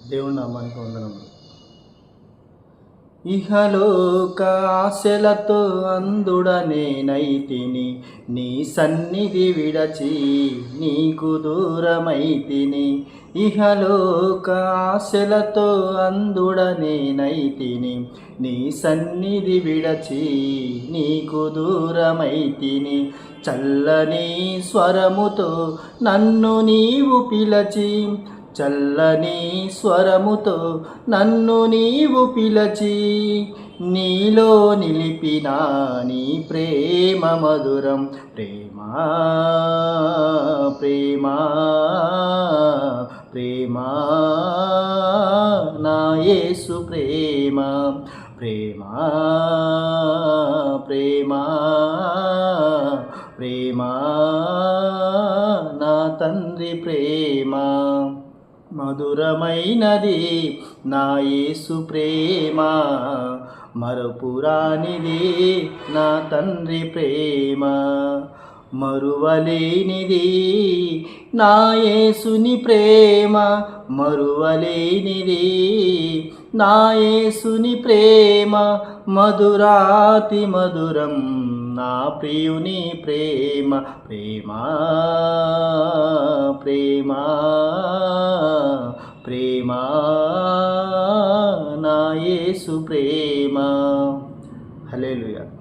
దేవుని నామానికి వందనములు. ఇహలోక ఆశలతో అందుడనేనైతిని, నీ సన్నిధి విడచి నీకు దూరమైతిని. ఇహలోక ఆశలతో అందుడనేనైతిని, నీ సన్నిధి విడచి నీకు దూరమైతిని. చల్లని స్వరముతో నన్ను నీవు పిలచి, చల్లని స్వరముతో నన్ను నీవు పిలచి, నీలో నిలిపిన నీ ప్రేమ మధురం. ప్రేమా ప్రేమా ప్రేమా నా యేసు ప్రేమ. ప్రేమా ప్రేమా ప్రేమా నా తండ్రి ప్రేమ. మధురమైనది నా యేసు ప్రేమ, మరపురానిది నా తండ్రి ప్రేమ. మరువలేనిది నా యేసుని ప్రేమ, మరువలేనిది నా యేసుని ప్రేమ. మధురాతి మధురం నా ప్రియుని ప్రేమ. ప్రేమా ప్రేమా ప్రేమా నా యేసు ప్రేమ. హల్లెలూయా.